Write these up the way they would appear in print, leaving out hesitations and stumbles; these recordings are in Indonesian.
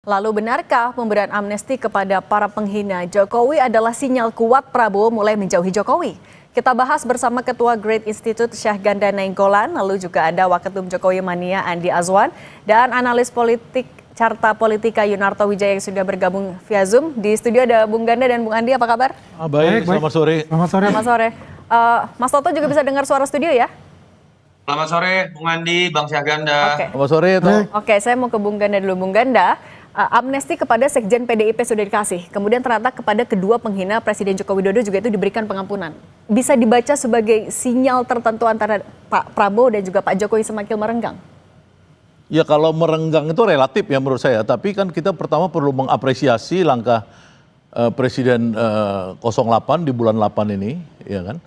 Lalu benarkah pemberian amnesti kepada para penghina Jokowi adalah sinyal kuat Prabowo mulai menjauhi Jokowi? Kita bahas bersama Ketua Great Institute Syahganda Nainggolan, lalu juga ada Waketum Jokowi Mania Andi Azwan, dan analis politik Carta Politika Yunarto Wijaya yang sudah bergabung via Zoom. Di studio ada Bung Ganda dan Bung Andi, apa kabar? Baik, selamat sore. Selamat sore. Mas Toto juga bisa dengar suara studio ya? Selamat sore, Bung Andi, Bang Syahganda. Oke. Selamat sore, Toh. Oke, saya mau ke Bung Ganda dulu. Bung Ganda, amnesti kepada Sekjen PDIP sudah dikasih. Kemudian ternyata kepada kedua penghina Presiden Joko Widodo juga itu diberikan pengampunan. Bisa dibaca sebagai sinyal tertentu antara Pak Prabowo dan juga Pak Jokowi semakin merenggang? Ya kalau merenggang itu relatif ya menurut saya. Tapi kan kita pertama perlu mengapresiasi langkah Presiden 08 di bulan 8 ini, ya kan,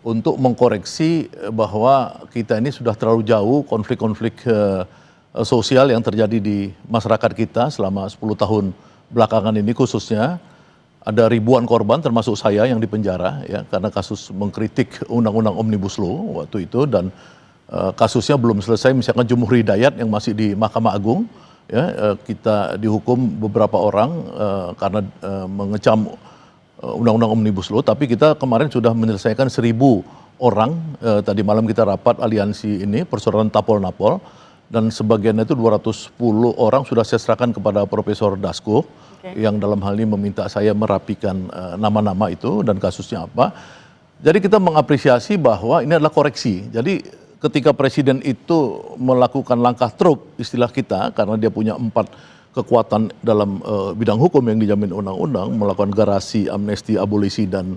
untuk mengkoreksi bahwa kita ini sudah terlalu jauh konflik-konflik sosial yang terjadi di masyarakat kita selama 10 tahun belakangan ini, khususnya ada ribuan korban termasuk saya yang dipenjara ya karena kasus mengkritik undang-undang Omnibus Law waktu itu, dan kasusnya belum selesai. Misalkan Jumhur Hidayat yang masih di Mahkamah Agung ya, kita dihukum beberapa orang karena mengecam undang-undang Omnibus Law, tapi kita kemarin sudah menyelesaikan 1.000 orang. Tadi malam kita rapat aliansi ini persoalan Tapol-Napol, dan sebagiannya itu 210 orang sudah saya serahkan kepada Profesor Dasko, yang dalam hal ini meminta saya merapikan nama-nama itu dan kasusnya apa. Jadi kita mengapresiasi bahwa ini adalah koreksi. Jadi ketika Presiden itu melakukan langkah truk istilah kita, karena dia punya 4 kekuatan dalam bidang hukum yang dijamin undang-undang, melakukan garasi, amnesti, abolisi, dan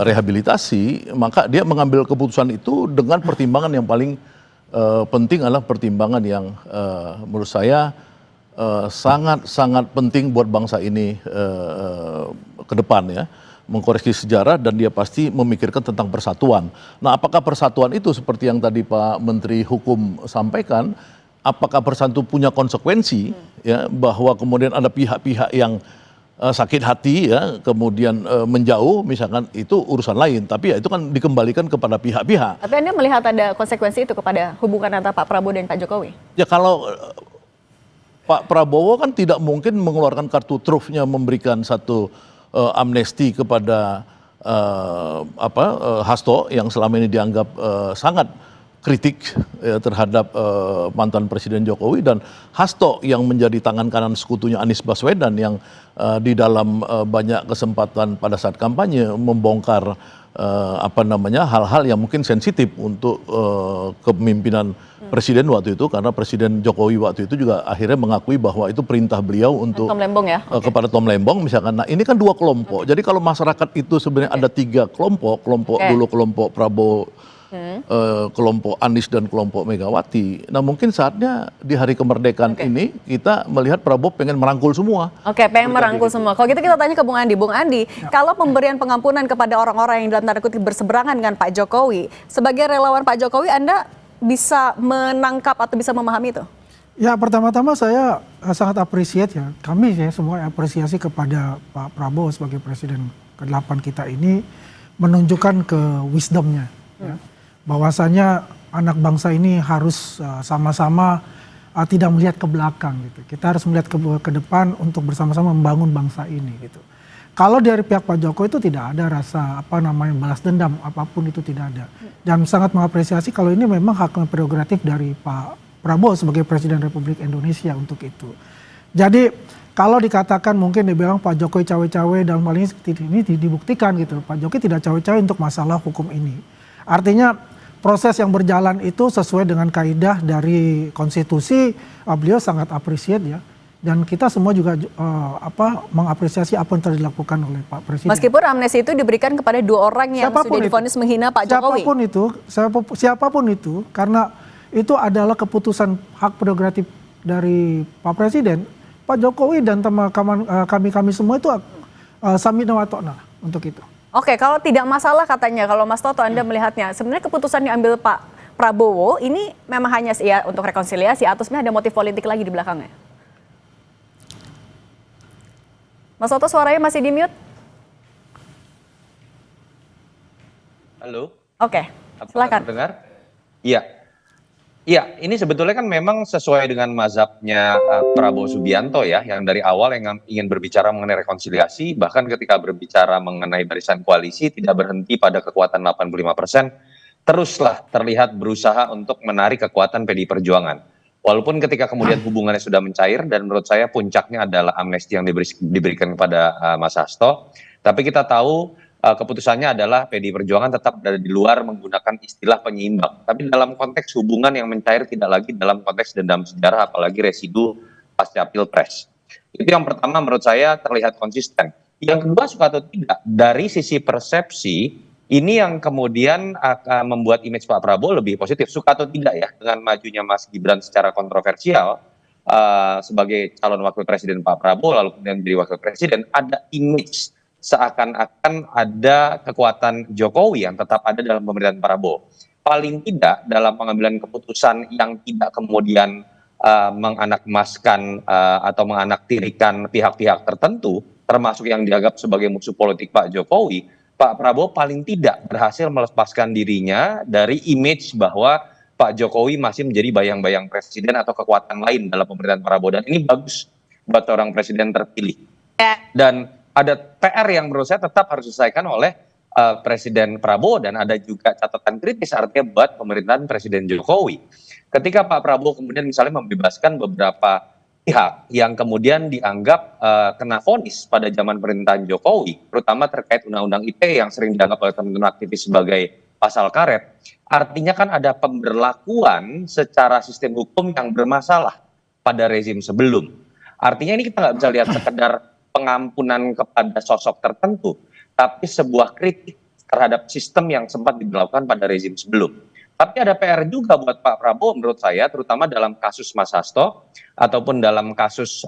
rehabilitasi, maka dia mengambil keputusan itu dengan pertimbangan yang paling penting adalah pertimbangan yang menurut saya sangat-sangat penting buat bangsa ini ke depan ya, mengkoreksi sejarah, dan dia pasti memikirkan tentang persatuan. Nah, apakah persatuan itu seperti yang tadi Pak Menteri Hukum sampaikan, apakah persatuan punya konsekuensi ya, bahwa kemudian ada pihak-pihak yang sakit hati ya, kemudian menjauh misalkan, itu urusan lain, tapi ya itu kan dikembalikan kepada pihak-pihak. Tapi Anda melihat ada konsekuensi itu kepada hubungan antara Pak Prabowo dan Pak Jokowi? Ya kalau Pak Prabowo kan tidak mungkin mengeluarkan kartu trufnya memberikan satu amnesti kepada Hasto yang selama ini dianggap sangat kritik terhadap mantan Presiden Jokowi, dan Hasto yang menjadi tangan kanan sekutunya Anies Baswedan yang di dalam banyak kesempatan pada saat kampanye membongkar hal-hal yang mungkin sensitif untuk kepemimpinan Presiden waktu itu, karena Presiden Jokowi waktu itu juga akhirnya mengakui bahwa itu perintah beliau untuk Tom Lembong ya? kepada Tom Lembong misalkan. Nah, ini kan 2 kelompok. Jadi kalau masyarakat itu sebenarnya ada 3 kelompok, dulu kelompok Prabowo, kelompok Anies, dan kelompok Megawati. Nah, mungkin saatnya di hari kemerdekaan ini kita melihat Prabowo pengen merangkul semua. Pengen merangkul semua. Kalau gitu kita tanya ke Bung Andi. Bung Andi, kalau pemberian pengampunan kepada orang-orang yang dalam tanda kutip berseberangan dengan Pak Jokowi, sebagai relawan Pak Jokowi, Anda bisa menangkap atau bisa memahami itu? Ya, pertama-tama saya sangat appreciate ya. Kami ya semua apresiasi kepada Pak Prabowo sebagai Presiden ke-8 kita ini menunjukkan ke wisdomnya. Ya. Bahwasanya anak bangsa ini harus sama-sama tidak melihat ke belakang gitu. Kita harus melihat ke depan untuk bersama-sama membangun bangsa ini gitu. Kalau dari pihak Pak Jokowi itu tidak ada rasa balas dendam, apapun itu tidak ada. Dan sangat mengapresiasi kalau ini memang hak prerogatif dari Pak Prabowo sebagai Presiden Republik Indonesia untuk itu. Jadi kalau dikatakan mungkin dibilang Pak Jokowi cawe-cawe dalam hal ini dibuktikan gitu. Pak Jokowi tidak cawe-cawe untuk masalah hukum ini. Artinya proses yang berjalan itu sesuai dengan kaidah dari konstitusi, beliau sangat appreciate ya. Dan kita semua juga mengapresiasi apa yang telah dilakukan oleh Pak Presiden. Meskipun amnesti itu diberikan kepada 2 orang yang sudah divonis menghina Pak Jokowi. Siapapun itu, karena itu adalah keputusan hak prerogatif dari Pak Presiden, Pak Jokowi dan kami semua itu samina wa ta'na untuk itu. Oke, kalau tidak masalah katanya, kalau Mas Toto Anda melihatnya, sebenarnya keputusan yang diambil Pak Prabowo ini memang hanya ya untuk rekonsiliasi atau sebenarnya ada motif politik lagi di belakangnya? Mas Toto suaranya masih di mute? Halo? Oke, silakan. Dengar? Iya. Iya, ini sebetulnya kan memang sesuai dengan mazhabnya Prabowo Subianto ya, yang dari awal yang ingin berbicara mengenai rekonsiliasi, bahkan ketika berbicara mengenai barisan koalisi tidak berhenti pada kekuatan 85%, teruslah terlihat berusaha untuk menarik kekuatan PDI Perjuangan. Walaupun ketika kemudian hubungannya sudah mencair dan menurut saya puncaknya adalah amnesti yang diberikan kepada Mas Hasto, tapi kita tahu keputusannya adalah PDI Perjuangan tetap berada di luar menggunakan istilah penyeimbang. Tapi dalam konteks hubungan yang mencair tidak lagi dalam konteks dendam sejarah, apalagi residu pasca Pilpres. Itu yang pertama menurut saya terlihat konsisten. Yang kedua suka atau tidak, dari sisi persepsi, ini yang kemudian akan membuat image Pak Prabowo lebih positif. Suka atau tidak ya, dengan majunya Mas Gibran secara kontroversial, sebagai calon wakil presiden Pak Prabowo, lalu kemudian menjadi wakil presiden, ada image seakan-akan ada kekuatan Jokowi yang tetap ada dalam pemerintahan Prabowo. Paling tidak dalam pengambilan keputusan yang tidak kemudian menganakmaskan atau menganaktirikan pihak-pihak tertentu, termasuk yang dianggap sebagai musuh politik Pak Jokowi, Pak Prabowo paling tidak berhasil melepaskan dirinya dari image bahwa Pak Jokowi masih menjadi bayang-bayang presiden atau kekuatan lain dalam pemerintahan Prabowo. Dan ini bagus buat seorang presiden terpilih. Dan ada PR yang menurut saya tetap harus diselesaikan oleh Presiden Prabowo, dan ada juga catatan kritis artinya buat pemerintahan Presiden Jokowi. Ketika Pak Prabowo kemudian misalnya membebaskan beberapa pihak yang kemudian dianggap kena vonis pada zaman pemerintahan Jokowi, terutama terkait undang-undang ITE yang sering dianggap oleh teman-teman aktivis sebagai pasal karet, artinya kan ada pemberlakuan secara sistem hukum yang bermasalah pada rezim sebelum. Artinya ini kita nggak bisa lihat sekedar pengampunan kepada sosok tertentu, tapi sebuah kritik terhadap sistem yang sempat diberlakukan pada rezim sebelum. Tapi ada PR juga buat Pak Prabowo menurut saya, terutama dalam kasus Mas Hasto ataupun dalam kasus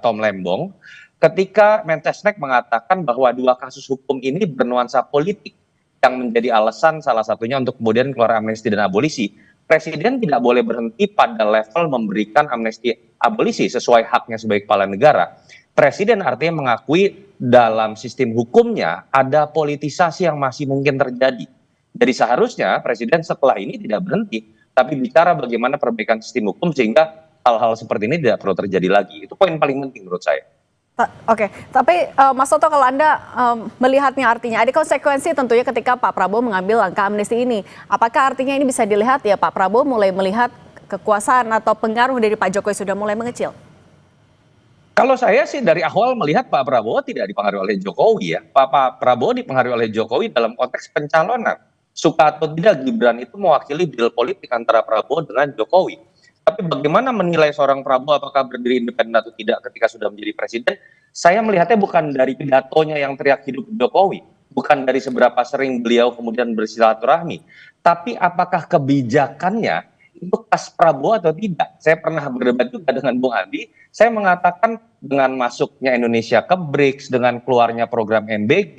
Tom Lembong, ketika Mensesnek mengatakan bahwa dua kasus hukum ini bernuansa politik yang menjadi alasan salah satunya untuk kemudian keluar amnesti dan abolisi. Presiden tidak boleh berhenti pada level memberikan amnesti abolisi sesuai haknya sebagai kepala negara. Presiden artinya mengakui dalam sistem hukumnya ada politisasi yang masih mungkin terjadi. Jadi seharusnya Presiden setelah ini tidak berhenti, tapi bicara bagaimana perbaikan sistem hukum sehingga hal-hal seperti ini tidak perlu terjadi lagi. Itu poin paling penting menurut saya. Oke, tapi Mas Toto, kalau Anda melihatnya artinya ada konsekuensi tentunya ketika Pak Prabowo mengambil langkah amnesti ini. Apakah artinya ini bisa dilihat ya Pak Prabowo mulai melihat kekuasaan atau pengaruh dari Pak Jokowi sudah mulai mengecil? Kalau saya sih dari awal melihat Pak Prabowo tidak dipengaruhi oleh Jokowi ya. Pak Prabowo dipengaruhi oleh Jokowi dalam konteks pencalonan. Suka atau tidak Gibran itu mewakili deal politik antara Prabowo dengan Jokowi. Tapi bagaimana menilai seorang Prabowo apakah berdiri independen atau tidak ketika sudah menjadi presiden, saya melihatnya bukan dari pidatonya yang teriak hidup Jokowi, bukan dari seberapa sering beliau kemudian bersilaturahmi, tapi apakah kebijakannya itu pas Prabowo atau tidak. Saya pernah berdebat juga dengan Bung Andi, saya mengatakan dengan masuknya Indonesia ke BRICS, dengan keluarnya program MBG,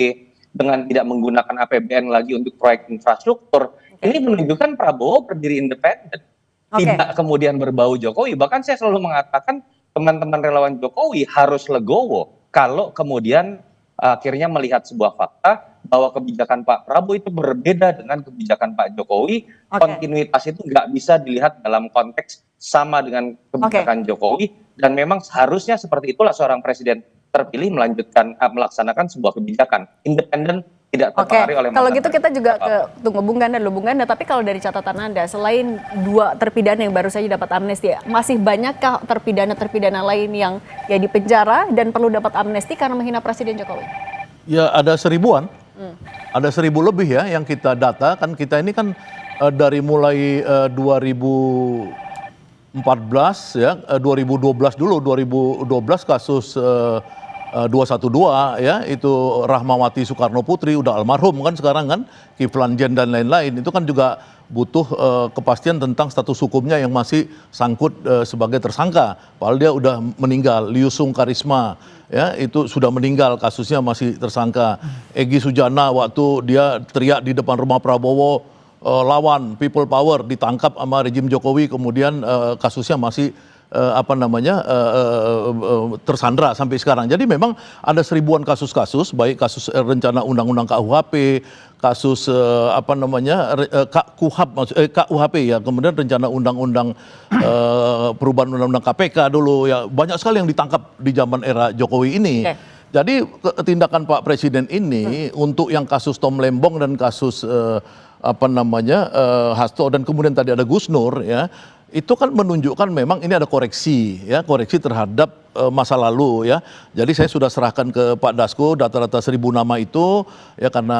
dengan tidak menggunakan APBN lagi untuk proyek infrastruktur, ini menunjukkan Prabowo berdiri independen. Tidak kemudian berbau Jokowi. Bahkan saya selalu mengatakan teman-teman relawan Jokowi harus legowo kalau kemudian akhirnya melihat sebuah fakta bahwa kebijakan Pak Prabowo itu berbeda dengan kebijakan Pak Jokowi. Kontinuitas itu nggak bisa dilihat dalam konteks sama dengan kebijakan Jokowi, dan memang seharusnya seperti itulah seorang presiden terpilih melaksanakan sebuah kebijakan independen, tidak terpengaruhi oleh. Kalau gitu kita juga tunggu Bung Ganda, tapi kalau dari catatan Anda, selain dua terpidana yang baru saja dapat amnesti, masih banyakkah terpidana lain yang ya di penjara dan perlu dapat amnesti karena menghina Presiden Jokowi? Ya ada 1000-an, ada 1000 lebih ya yang kita data. Kan kita ini kan dari mulai 2014 ya, 2012 dulu, 2012 kasus 212 ya, itu Rahmawati Soekarno Putri udah almarhum kan sekarang kan, Kiflan Zen dan lain-lain, itu kan juga butuh kepastian tentang status hukumnya yang masih sangkut sebagai tersangka. Padahal dia udah meninggal. Liusung Karisma ya, itu sudah meninggal, kasusnya masih tersangka. Egy Sujana waktu dia teriak di depan rumah Prabowo lawan people power, ditangkap sama rejim Jokowi, kemudian kasusnya masih tersandra sampai sekarang. Jadi memang ada seribuan kasus-kasus, baik kasus rencana undang-undang KUHP, kasus KUHP ya, kemudian rencana undang-undang perubahan undang-undang KPK dulu ya, banyak sekali yang ditangkap di zaman era Jokowi ini. Jadi tindakan Pak Presiden ini untuk yang kasus Tom Lembong dan kasus Hasto dan kemudian tadi ada Gus Nur ya, itu kan menunjukkan memang ini ada koreksi ya, koreksi terhadap masa lalu ya. Jadi saya sudah serahkan ke Pak Dasko data-data 1.000 nama itu ya, karena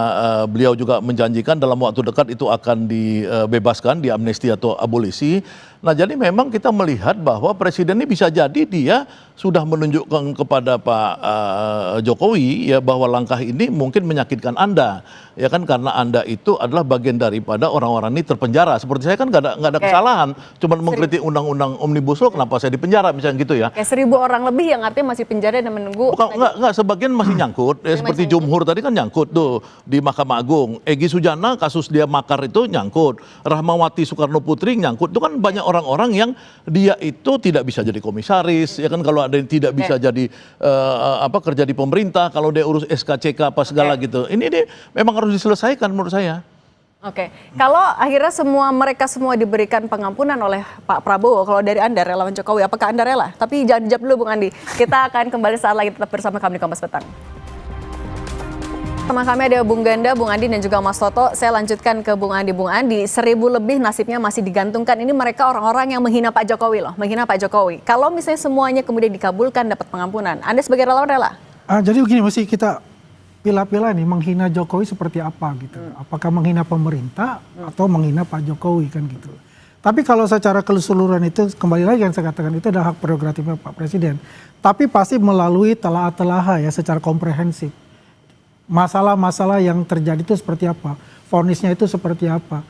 beliau juga menjanjikan dalam waktu dekat itu akan dibebaskan, diamnesti atau abolisi. Nah, jadi memang kita melihat bahwa presiden ini bisa jadi dia sudah menunjukkan kepada Pak Jokowi ya bahwa langkah ini mungkin menyakitkan Anda ya kan, karena Anda itu adalah bagian daripada orang-orang ini terpenjara. Seperti saya kan nggak ada kesalahan, cuma mengkritik undang-undang Omnibus Law, kenapa saya dipenjara misalnya gitu ya. Kayak 1.000 orang lebih yang artinya masih penjara dan menunggu. Enggak, sebagian masih nyangkut. Seperti Jumhur tadi kan nyangkut tuh di Mahkamah Agung. Egy Sujana kasus dia makar itu nyangkut. Rahmawati Soekarno Putri nyangkut. Itu kan banyak orang-orang yang dia itu tidak bisa jadi komisaris, ya kan, kalau ada yang tidak bisa jadi kerja di pemerintah, kalau dia urus SKCK apa segala gitu. Ini memang harus diselesaikan menurut saya. Oke, kalau akhirnya mereka semua diberikan pengampunan oleh Pak Prabowo, kalau dari Anda relawan Jokowi, apakah Anda rela? Tapi jangan dijawab dulu Bung Andi. Kita akan kembali saat lagi, tetap bersama kami di Kompas Petang. Sama kami ada Bung Ganda, Bung Andi dan juga Mas Toto. Saya lanjutkan ke Bung Andi. Bung Andi, 1.000 lebih nasibnya masih digantungkan. Ini mereka orang-orang yang menghina Pak Jokowi loh, menghina Pak Jokowi. Kalau misalnya semuanya kemudian dikabulkan dapat pengampunan, Anda sebagai relawan rela? Jadi begini, mesti kita pilah-pilah nih, menghina Jokowi seperti apa gitu. Apakah menghina pemerintah atau menghina Pak Jokowi kan gitu. Tapi kalau secara keseluruhan itu, kembali lagi yang saya katakan, itu adalah hak prerogatifnya Pak Presiden. Tapi pasti melalui telah-telah ya, secara komprehensif. Masalah-masalah yang terjadi itu seperti apa, vonisnya itu seperti apa,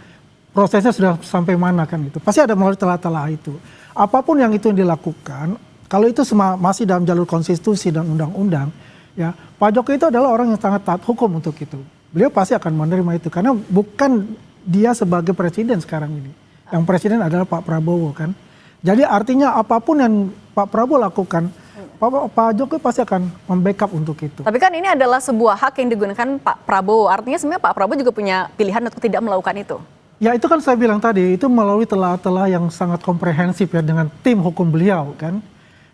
prosesnya sudah sampai mana kan itu. Pasti ada melalui telah-telah itu. Apapun yang itu yang dilakukan, kalau itu masih dalam jalur konstitusi dan undang-undang, ya, Pak Jokowi itu adalah orang yang sangat taat hukum untuk itu. Beliau pasti akan menerima itu karena bukan dia sebagai presiden sekarang ini. Yang presiden adalah Pak Prabowo kan. Jadi artinya apapun yang Pak Prabowo lakukan, Pak Jokowi pasti akan membackup untuk itu. Tapi kan ini adalah sebuah hak yang digunakan Pak Prabowo. Artinya sebenarnya Pak Prabowo juga punya pilihan untuk tidak melakukan itu. Ya itu kan saya bilang tadi, itu melalui telah-telah yang sangat komprehensif ya dengan tim hukum beliau kan.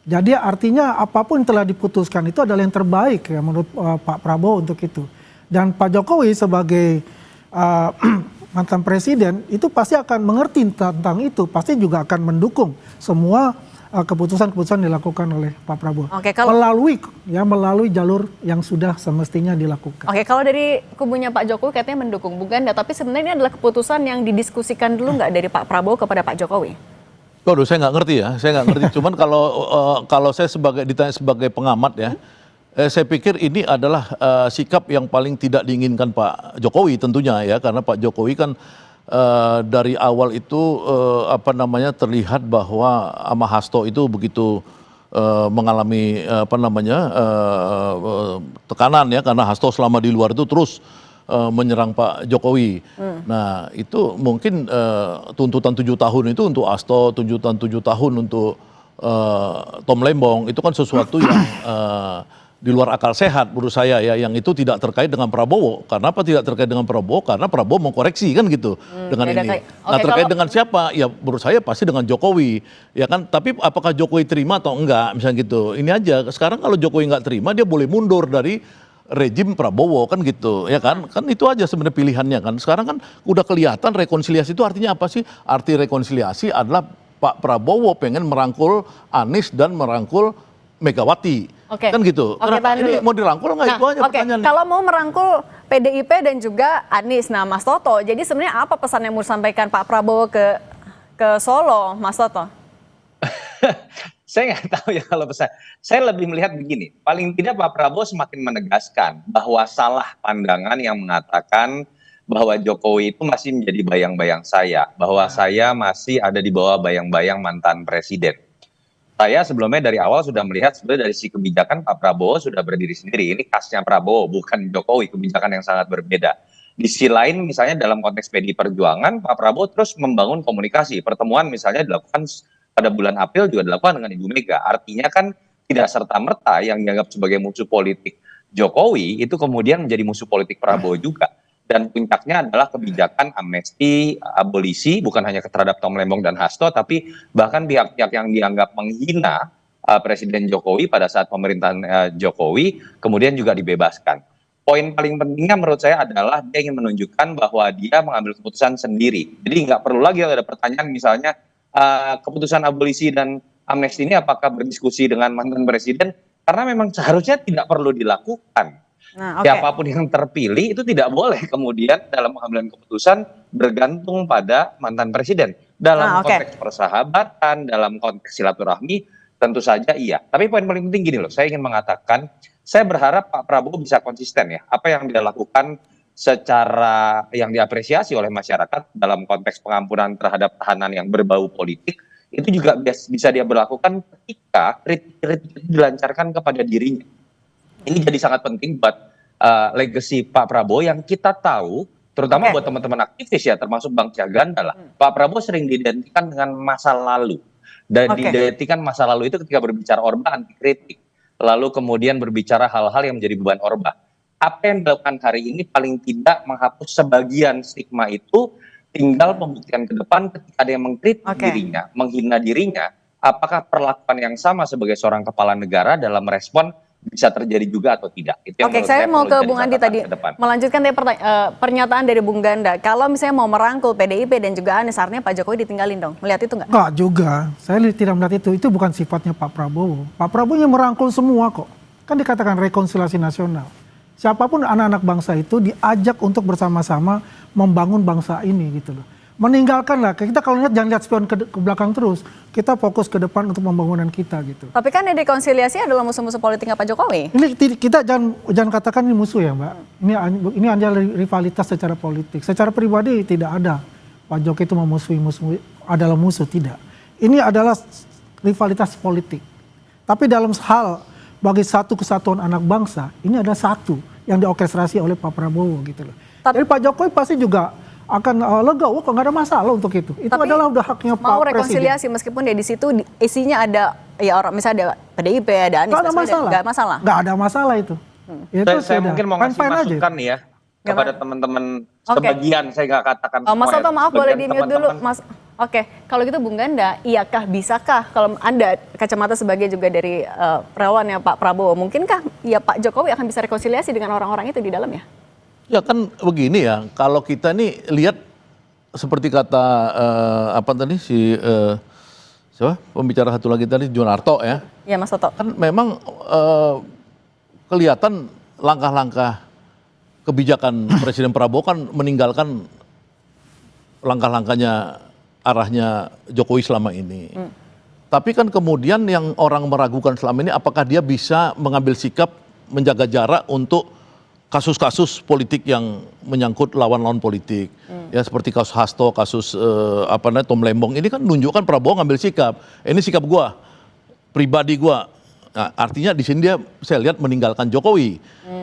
Jadi artinya apapun yang telah diputuskan itu adalah yang terbaik ya menurut Pak Prabowo untuk itu. Dan Pak Jokowi sebagai mantan presiden itu pasti akan mengerti tentang itu, pasti juga akan mendukung semua keputusan-keputusan dilakukan oleh Pak Prabowo. Oke, melalui jalur yang sudah semestinya dilakukan. Oke, kalau dari kubunya Pak Jokowi katanya mendukung Bung Ganda, tapi sebenarnya ini adalah keputusan yang didiskusikan dulu nggak dari Pak Prabowo kepada Pak Jokowi? Waduh, saya nggak ngerti ya, Cuman kalau saya ditanya sebagai pengamat ya, saya pikir ini adalah sikap yang paling tidak diinginkan Pak Jokowi tentunya ya, karena Pak Jokowi kan dari awal itu terlihat bahwa sama Hasto itu begitu mengalami tekanan ya, karena Hasto selama di luar itu terus menyerang Pak Jokowi. Nah itu mungkin tuntutan 7 tahun itu untuk Hasto, tuntutan 7 tahun untuk Tom Lembong, itu kan sesuatu yang di luar akal sehat menurut saya ya, yang itu tidak terkait dengan Prabowo. Karena apa tidak terkait dengan Prabowo? Karena Prabowo mengkoreksi kan gitu dengan ini. Nah terkait dengan siapa? Ya menurut saya pasti dengan Jokowi ya kan. Tapi apakah Jokowi terima atau enggak misalnya gitu. Ini aja, sekarang kalau Jokowi enggak terima dia boleh mundur dari rejim Prabowo kan gitu ya kan. Kan itu aja sebenarnya pilihannya kan. Sekarang kan udah kelihatan rekonsiliasi itu artinya apa sih? Arti rekonsiliasi adalah Pak Prabowo pengen merangkul Anies dan merangkul Megawati. Kan gitu. Ini mau dirangkul nggak? Itu aja pertanyaannya. Kalau mau merangkul PDIP dan juga Anies, nah Mas Toto, jadi sebenarnya apa pesan yang mau disampaikan Pak Prabowo ke Solo, Mas Toto? Saya nggak tahu ya kalau pesan. Saya lebih melihat begini, paling tidak Pak Prabowo semakin menegaskan bahwa salah pandangan yang mengatakan bahwa Jokowi itu masih menjadi bayang-bayang saya, bahwa saya masih ada di bawah bayang-bayang mantan presiden. Saya sebelumnya dari awal sudah melihat sebenarnya dari sisi kebijakan Pak Prabowo sudah berdiri sendiri. Ini khasnya Prabowo, bukan Jokowi, kebijakan yang sangat berbeda. Di sisi lain misalnya dalam konteks PDI Perjuangan, Pak Prabowo terus membangun komunikasi. Pertemuan misalnya dilakukan pada bulan April juga dilakukan dengan Ibu Mega. Artinya kan tidak serta-merta yang dianggap sebagai musuh politik Jokowi itu kemudian menjadi musuh politik Prabowo juga. Dan puncaknya adalah kebijakan amnesti, abolisi, bukan hanya terhadap Tom Lembong dan Hasto, tapi bahkan pihak-pihak yang dianggap menghina Presiden Jokowi pada saat pemerintahan Jokowi, kemudian juga dibebaskan. Poin paling pentingnya menurut saya adalah dia ingin menunjukkan bahwa dia mengambil keputusan sendiri. Jadi nggak perlu lagi ada pertanyaan misalnya keputusan abolisi dan amnesti ini apakah berdiskusi dengan mantan presiden, karena memang seharusnya tidak perlu dilakukan. Nah, oke. Siapapun yang terpilih itu tidak boleh kemudian dalam pengambilan keputusan bergantung pada mantan presiden. Dalam oke. konteks persahabatan, dalam konteks silaturahmi, tentu saja iya. Tapi poin paling penting gini loh, saya ingin mengatakan, saya berharap Pak Prabowo bisa konsisten ya. Apa yang dia lakukan secara yang diapresiasi oleh masyarakat dalam konteks pengampunan terhadap tahanan yang berbau politik, itu juga bisa dia berlakukan ketika kritik dilancarkan kepada dirinya. Ini jadi sangat penting buat legacy Pak Prabowo yang kita tahu, terutama buat teman-teman aktivis ya, termasuk Bang Jaganda lah. Pak Prabowo sering diidentikan dengan masa lalu. Dan diidentikan masa lalu itu ketika berbicara Orba anti kritik. Lalu kemudian berbicara hal-hal yang menjadi beban Orba. Apa yang dilakukan hari ini paling tidak menghapus sebagian stigma itu, tinggal pembuktian ke depan ketika ada yang mengkritik dirinya, menghina dirinya, apakah perlakuan yang sama sebagai seorang kepala negara dalam respon bisa terjadi juga atau tidak. Itu yang Saya mau ke Bung Andi tadi melanjutkan tadi pernyataan dari Bung Ganda. Kalau misalnya mau merangkul PDIP dan juga Anies, artinya Pak Jokowi ditinggalin dong. Melihat itu nggak? Nggak juga. Saya tidak melihat itu. Itu bukan sifatnya Pak Prabowo. Pak Prabowo yang merangkul semua kok. Kan dikatakan rekonsiliasi nasional. Siapapun anak-anak bangsa itu diajak untuk bersama-sama membangun bangsa ini gitu loh. Meninggalkanlah, kita kalau lihat jangan lihat spion ke belakang terus, kita fokus ke depan untuk pembangunan kita gitu. Tapi kan yang rekonsiliasi adalah musuh-musuh politiknya Pak Jokowi. Ini kita jangan katakan ini musuh ya Mbak. Ini hanya rivalitas secara politik. Secara pribadi tidak ada Pak Jokowi itu memusuhi adalah musuh, tidak. Ini adalah rivalitas politik. Tapi dalam hal bagi satu kesatuan anak bangsa, ini ada satu yang diorkestrasi oleh Pak Prabowo gitu loh. Jadi Pak Jokowi pasti juga akan legowo kok, nggak ada masalah untuk itu. Itu adalah udah haknya Pak Presiden. Mau rekonsiliasi meskipun di situ isinya ada ya orang misalnya ada PDIP, ada Anies, nggak masalah. Nggak ada masalah itu. Itu saya mungkin mau ngasih masukan nih ya kepada teman-teman sebagian, saya nggak katakan semua. Mas Oto maaf boleh di mute dulu Mas. Oke, kalau gitu Bung Ganda, iyakah bisakah kalau Anda kacamata sebagai juga dari relawannya Pak Prabowo, mungkinkah ya Pak Jokowi akan bisa rekonsiliasi dengan orang-orang itu di dalamnya? Ya kan begini ya, kalau kita nih lihat seperti kata apa tadi siapa pembicara satu lagi tadi Junarto ya. Ya Mas Toto. Kan memang kelihatan langkah-langkah kebijakan Presiden Prabowo kan meninggalkan langkah-langkahnya arahnya Jokowi selama ini. Tapi kan kemudian yang orang meragukan selama ini apakah dia bisa mengambil sikap menjaga jarak untuk kasus-kasus politik yang menyangkut lawan-lawan politik, ya seperti kasus Hasto, kasus Tom Lembong ini kan menunjukkan Prabowo ngambil sikap. Ini sikap gua, pribadi gua. Nah, artinya di sini dia saya lihat meninggalkan Jokowi,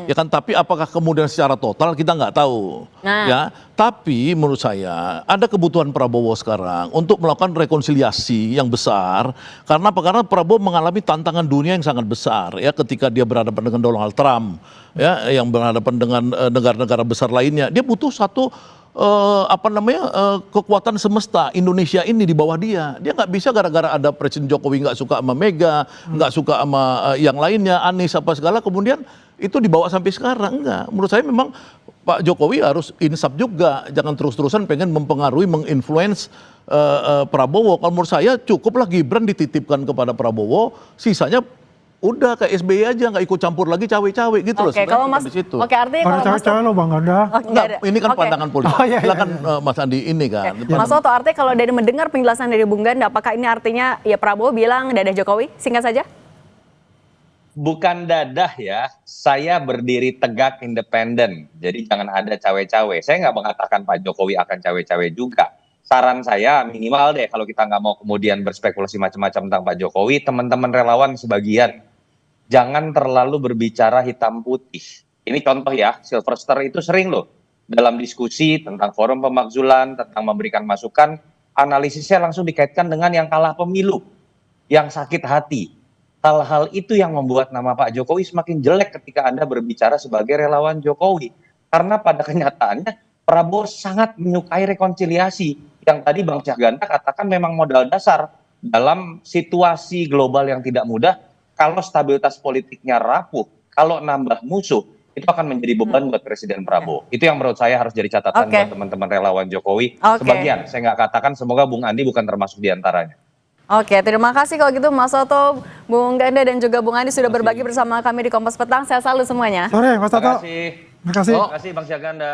ya kan. Tapi apakah kemudian secara total kita nggak tahu, ya. Tapi menurut saya ada kebutuhan Prabowo sekarang untuk melakukan rekonsiliasi yang besar. Karena apa? Karena Prabowo mengalami tantangan dunia yang sangat besar, ya ketika dia berhadapan dengan Donald Trump, ya yang berhadapan dengan negara-negara besar lainnya. Dia butuh satu kekuatan semesta Indonesia ini di bawah dia. Dia nggak bisa gara-gara ada Presiden Jokowi nggak suka sama Mega, nggak suka sama yang lainnya, Anies apa segala, kemudian itu dibawa sampai sekarang. Enggak. Menurut saya memang Pak Jokowi harus insaf juga, jangan terus-terusan pengen mempengaruhi, menginfluence Prabowo. Kalau menurut saya cukuplah Gibran dititipkan kepada Prabowo, sisanya udah kayak SBY aja, nggak ikut campur lagi cawe-cawe gitu loh. Oke, kalau Mas, artinya kalau cawe-cawe lo Bang Ganda. Ini kan pandangan politik. Silakan Mas Andi ini kan. Mas Oto, artinya kalau dari mendengar penjelasan dari Bung Ganda, apakah ini artinya ya Prabowo bilang dadah Jokowi? Singkat saja. Bukan dadah ya, saya berdiri tegak independen. Jadi jangan ada cawe-cawe. Saya nggak mengatakan Pak Jokowi akan cawe-cawe juga. Saran saya minimal deh kalau kita nggak mau kemudian berspekulasi macam-macam tentang Pak Jokowi, teman-teman relawan sebagian jangan terlalu berbicara hitam putih. Ini contoh ya, Sylvester itu sering loh dalam diskusi tentang forum pemakzulan, tentang memberikan masukan, analisisnya langsung dikaitkan dengan yang kalah pemilu, yang sakit hati. Hal-hal itu yang membuat nama Pak Jokowi semakin jelek ketika Anda berbicara sebagai relawan Jokowi. Karena pada kenyataannya Prabowo sangat menyukai rekonsiliasi. Yang tadi Bang Syahganda katakan memang modal dasar dalam situasi global yang tidak mudah. Kalau stabilitas politiknya rapuh, kalau nambah musuh, itu akan menjadi beban buat Presiden Prabowo. Itu yang menurut saya harus jadi catatan buat teman-teman relawan Jokowi. Sebagian, saya nggak katakan, semoga Bung Andi bukan termasuk diantaranya. Oke, terima kasih kalau gitu Mas Toto, Bung Ganda dan juga Bung Andi sudah berbagi bersama kami di Kompas Petang. Sehat selalu semuanya. Sore Mas Toto. Terima kasih. Terima kasih. Terima kasih Bang Syahganda.